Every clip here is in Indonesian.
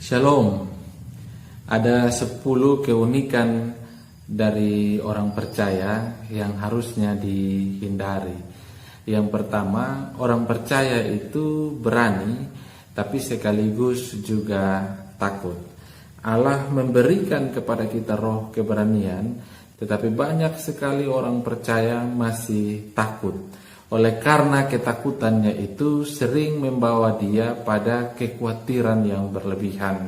Shalom. Ada 10 keunikan dari orang percaya yang harusnya dihindari. Yang pertama, orang percaya itu berani tapi sekaligus juga takut. Allah memberikan kepada kita roh keberanian, tetapi banyak sekali orang percaya masih takut. Oleh karena ketakutannya itu sering membawa dia pada kekhawatiran yang berlebihan,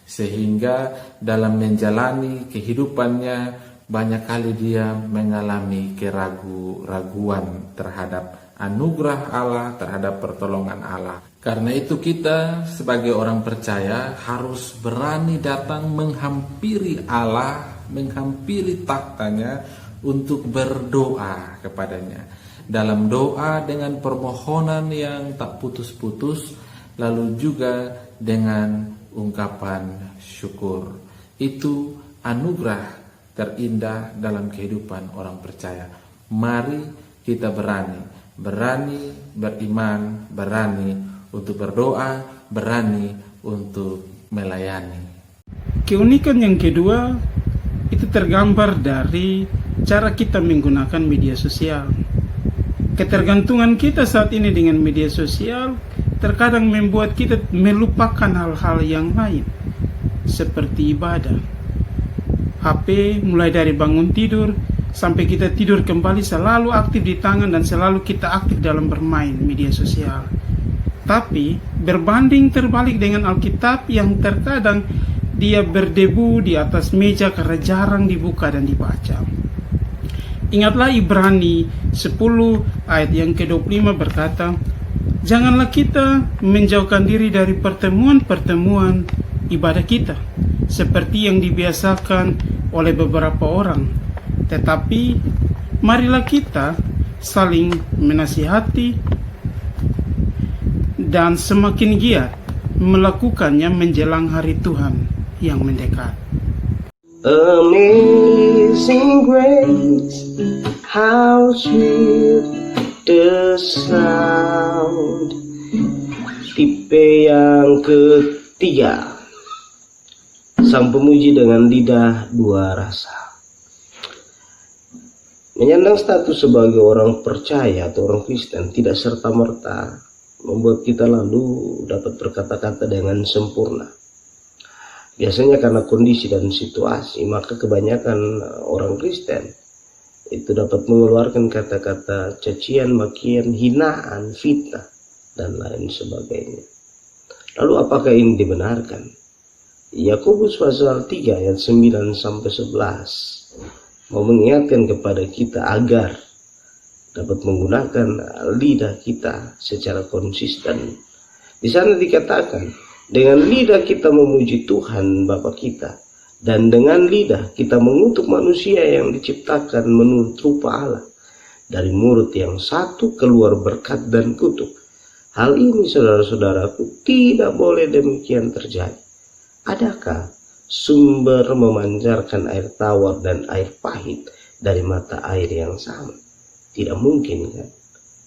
sehingga dalam menjalani kehidupannya banyak kali dia mengalami keraguan terhadap anugerah Allah, terhadap pertolongan Allah. Karena itu kita sebagai orang percaya harus berani datang menghampiri Allah, menghampiri tahtanya untuk berdoa kepadanya. Dalam doa dengan permohonan yang tak putus-putus, lalu juga dengan ungkapan syukur. Itu anugerah terindah dalam kehidupan orang percaya. Mari kita berani beriman, berani untuk berdoa, berani untuk melayani. Keunikan yang kedua itu tergambar dari cara kita menggunakan media sosial. Ketergantungan kita saat ini dengan media sosial terkadang membuat kita melupakan hal-hal yang lain, seperti ibadah. HP mulai dari bangun tidur sampai kita tidur kembali selalu aktif di tangan dan selalu kita aktif dalam bermain media sosial. Tapi berbanding terbalik dengan Alkitab yang terkadang dia berdebu di atas meja karena jarang dibuka dan dibaca. Ingatlah Ibrani 10 ayat yang ke-25 berkata, janganlah kita menjauhkan diri dari pertemuan-pertemuan ibadah kita, seperti yang dibiasakan oleh beberapa orang. Tetapi marilah kita saling menasihati dan semakin giat melakukannya menjelang hari Tuhan yang mendekat. Amazing grace, how sweet the sound. Tipe yang ketiga, sang pemuji dengan lidah dua rasa. Menyandang status sebagai orang percaya atau orang Kristen tidak serta-merta membuat kita lalu dapat berkata-kata dengan sempurna. Biasanya karena kondisi dan situasi, maka kebanyakan orang Kristen itu dapat mengeluarkan kata-kata cacian, makian, hinaan, fitnah, dan lain sebagainya. Lalu apakah ini dibenarkan? Yakobus pasal 3 ayat 9-11 mau mengingatkan kepada kita agar dapat menggunakan lidah kita secara konsisten. Di sana dikatakan, dengan lidah kita memuji Tuhan Bapa kita, dan dengan lidah kita mengutuk manusia yang diciptakan menurut rupa Allah. Dari mulut yang satu keluar berkat dan kutuk. Hal ini saudara-saudaraku tidak boleh demikian terjadi. Adakah sumber memancarkan air tawar dan air pahit dari mata air yang sama? Tidak mungkin kan?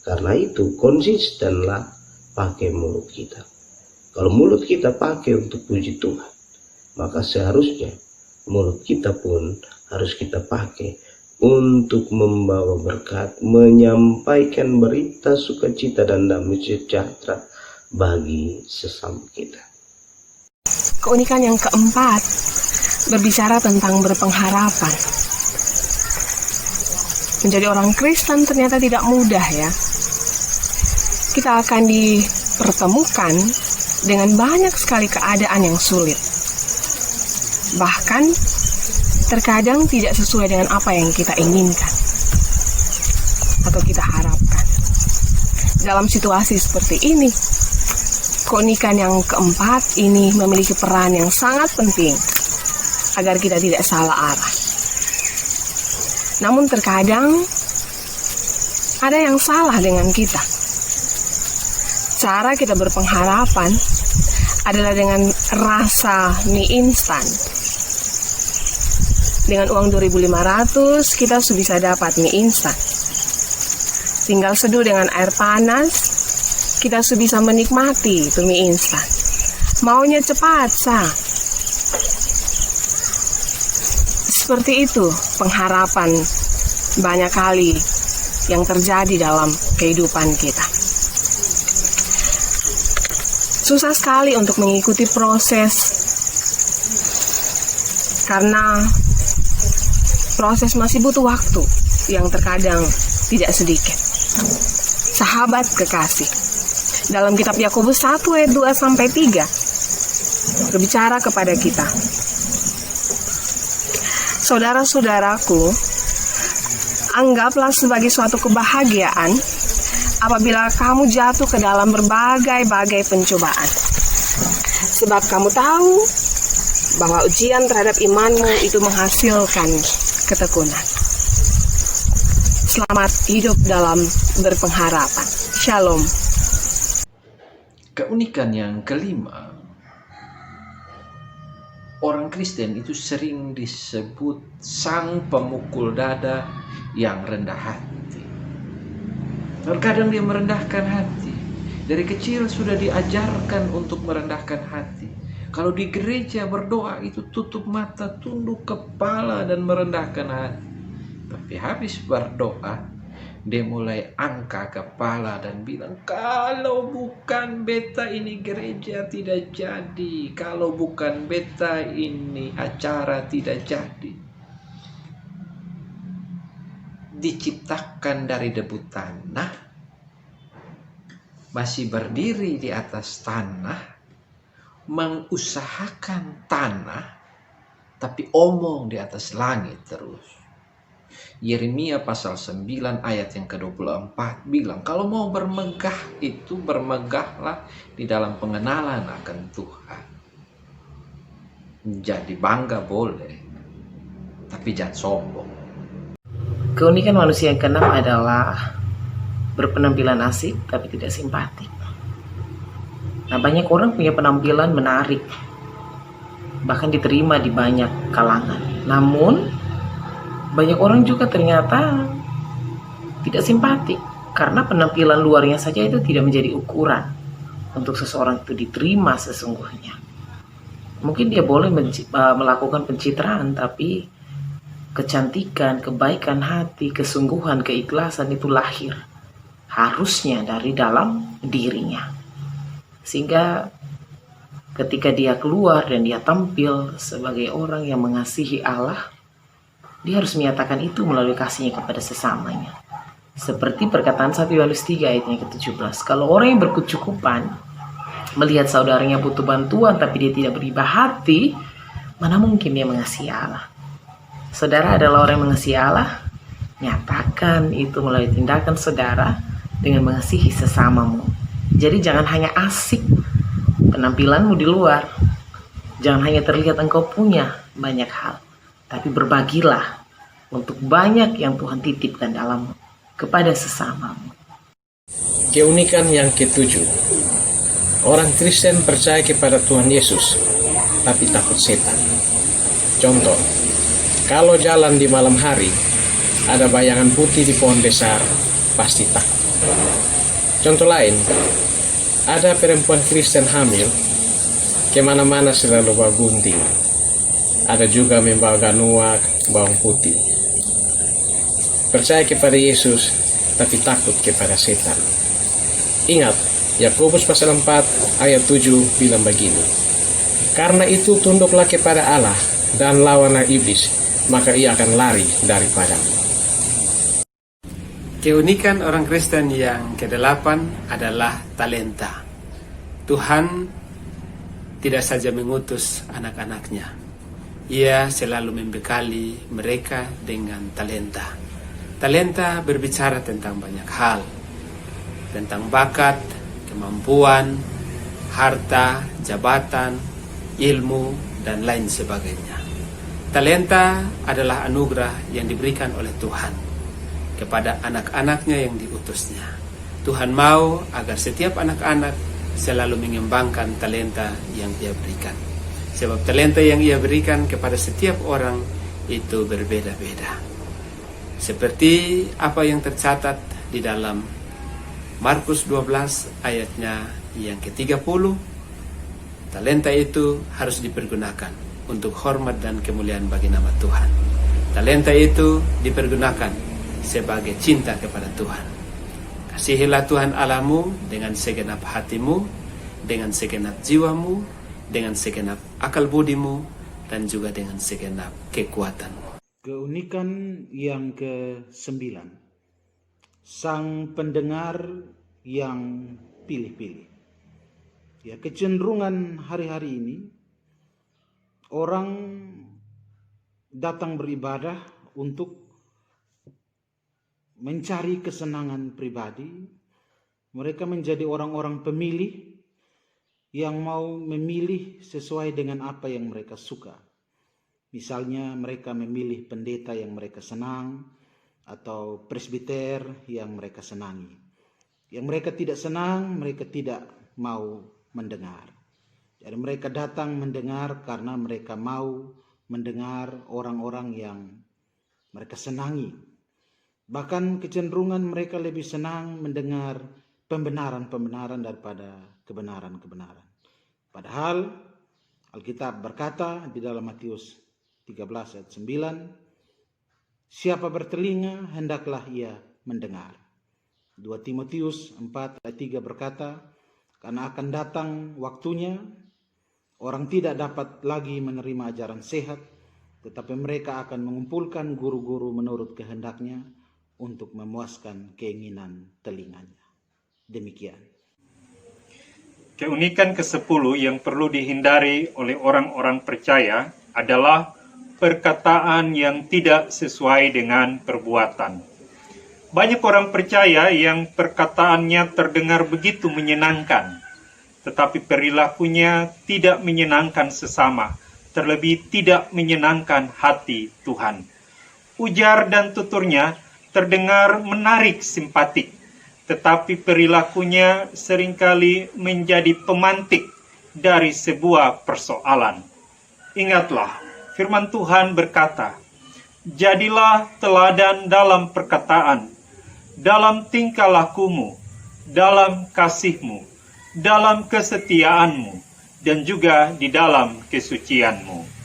Karena itu konsistenlah pakai mulut kita. Kalau mulut kita pakai untuk puji Tuhan, maka seharusnya mulut kita pun harus kita pakai untuk membawa berkat, menyampaikan berita sukacita dan damai sejahtera bagi sesama kita. Keunikan yang keempat berbicara tentang berpengharapan. Menjadi orang Kristen ternyata tidak mudah ya. Kita akan dipertemukan dengan banyak sekali keadaan yang sulit. Bahkan terkadang tidak sesuai dengan apa yang kita inginkan atau kita harapkan. Dalam situasi seperti ini, keunikan yang keempat ini memiliki peran yang sangat penting agar kita tidak salah arah. Namun terkadang ada yang salah dengan kita. Cara kita berpengharapan adalah dengan rasa mie instan. Dengan uang 2.500 kita sudah bisa dapat mie instan. Tinggal seduh dengan air panas, kita sudah bisa menikmati itu mie instan. maunya cepat, Sa. Seperti itu pengharapan banyak kali yang terjadi dalam kehidupan kita. Susah sekali untuk mengikuti proses, karena proses masih butuh waktu yang terkadang tidak sedikit. Sahabat kekasih, dalam kitab Yakobus 1 ayat 2-3 berbicara kepada kita, saudara-saudaraku, anggaplah sebagai suatu kebahagiaan apabila kamu jatuh ke dalam berbagai-bagai pencobaan. Sebab kamu tahu bahwa ujian terhadap imanmu itu menghasilkan ketekunan. Selamat hidup dalam berpengharapan. Shalom. Keunikan yang kelima, orang Kristen itu sering disebut sang pemukul dada yang rendah hati. Terkadang dia merendahkan hati. Dari kecil sudah diajarkan untuk merendahkan hati. Kalau di gereja berdoa itu tutup mata, tunduk kepala dan merendahkan hati. Tapi habis berdoa, dia mulai angkat kepala dan bilang, kalau bukan beta ini gereja tidak jadi. Kalau bukan beta ini acara tidak jadi. Diciptakan dari debu tanah, masih berdiri di atas tanah, mengusahakan tanah, tapi omong di atas langit terus. Yeremia pasal 9 ayat yang ke-24 bilang, kalau mau bermegah itu bermegahlah di dalam pengenalan akan Tuhan. Jadi bangga boleh, tapi jangan sombong. Keunikan manusia yang keenam adalah berpenampilan asik tapi tidak simpatik. Nah, banyak orang punya penampilan menarik, bahkan diterima di banyak kalangan. Namun, banyak orang juga ternyata tidak simpatik, karena penampilan luarnya saja itu tidak menjadi ukuran untuk seseorang itu diterima sesungguhnya. Mungkin dia boleh melakukan pencitraan, tapi kecantikan, kebaikan hati, kesungguhan, keikhlasan itu lahir harusnya dari dalam dirinya. Sehingga ketika dia keluar dan dia tampil sebagai orang yang mengasihi Allah, dia harus menyatakan itu melalui kasihnya kepada sesamanya. Seperti perkataan 1 Yohanes 3 ayatnya ke-17. Kalau orang yang berkecukupan melihat saudaranya butuh bantuan tapi dia tidak beribah hati, mana mungkin dia mengasihi Allah? Saudara adalah orang yang mengasihi Allah, nyatakan itu melalui tindakan saudara dengan mengasihi sesamamu. Jadi jangan hanya asik penampilanmu di luar, jangan hanya terlihat engkau punya banyak hal, tapi berbagilah untuk banyak yang Tuhan titipkan dalam kepada sesamamu. Keunikan yang ketujuh, orang Kristen percaya kepada Tuhan Yesus, tapi takut setan. Contoh, kalau jalan di malam hari, ada bayangan putih di pohon besar, pasti takut. Contoh lain, ada perempuan Kristen hamil, kemana-mana selalu bawa gunting. Ada juga membawa ganuak, bawang putih. Percaya kepada Yesus, tapi takut kepada setan. Ingat, Yakobus pasal 4 ayat 7 bilang begini, karena itu tunduklah kepada Allah dan lawanlah iblis, maka ia akan lari daripadamu. Keunikan orang Kristen yang ke-8 adalah talenta. Tuhan tidak saja mengutus anak-anaknya, Ia selalu membekali mereka dengan talenta. Talenta berbicara tentang banyak hal, tentang bakat, kemampuan, harta, jabatan, ilmu, dan lain sebagainya. Talenta adalah anugerah yang diberikan oleh Tuhan kepada anak-anaknya yang diutusnya. Tuhan mau agar setiap anak-anak selalu mengembangkan talenta yang Ia berikan. Sebab talenta yang Ia berikan kepada setiap orang itu berbeda-beda. Seperti apa yang tercatat di dalam Markus 12 ayatnya yang ke-30, Talenta itu harus dipergunakan untuk hormat dan kemuliaan bagi nama Tuhan. Talenta itu dipergunakan sebagai cinta kepada Tuhan. Kasihilah Tuhan Allahmu dengan segenap hatimu, dengan segenap jiwamu, dengan segenap akal budimu, dan juga dengan segenap kekuatanmu. Keunikan yang ke-9, sang pendengar yang pilih-pilih. Ya, kecenderungan hari-hari ini orang datang beribadah untuk mencari kesenangan pribadi. Mereka menjadi orang-orang pemilih yang mau memilih sesuai dengan apa yang mereka suka. Misalnya mereka memilih pendeta yang mereka senang atau presbiter yang mereka senangi. Yang mereka tidak senang, mereka tidak mau mendengar. Jadi mereka datang mendengar karena mereka mau mendengar orang-orang yang mereka senangi. Bahkan kecenderungan mereka lebih senang mendengar pembenaran-pembenaran daripada kebenaran-kebenaran. Padahal Alkitab berkata di dalam Matius 13 ayat 9, siapa bertelinga hendaklah ia mendengar. 2 Timotius 4 ayat 3 berkata, karena akan datang waktunya orang tidak dapat lagi menerima ajaran sehat, tetapi mereka akan mengumpulkan guru-guru menurut kehendaknya untuk memuaskan keinginan telinganya. Demikian. Keunikan ke-10 yang perlu dihindari oleh orang-orang percaya adalah perkataan yang tidak sesuai dengan perbuatan. Banyak orang percaya yang perkataannya terdengar begitu menyenangkan, tetapi perilakunya tidak menyenangkan sesama, terlebih tidak menyenangkan hati Tuhan. Ujar dan tuturnya terdengar menarik simpatik, tetapi perilakunya seringkali menjadi pemantik dari sebuah persoalan. Ingatlah, firman Tuhan berkata, jadilah teladan dalam perkataan, dalam tingkah lakumu, dalam kasihmu, dalam kesetiaanmu, dan juga di dalam kesucianmu.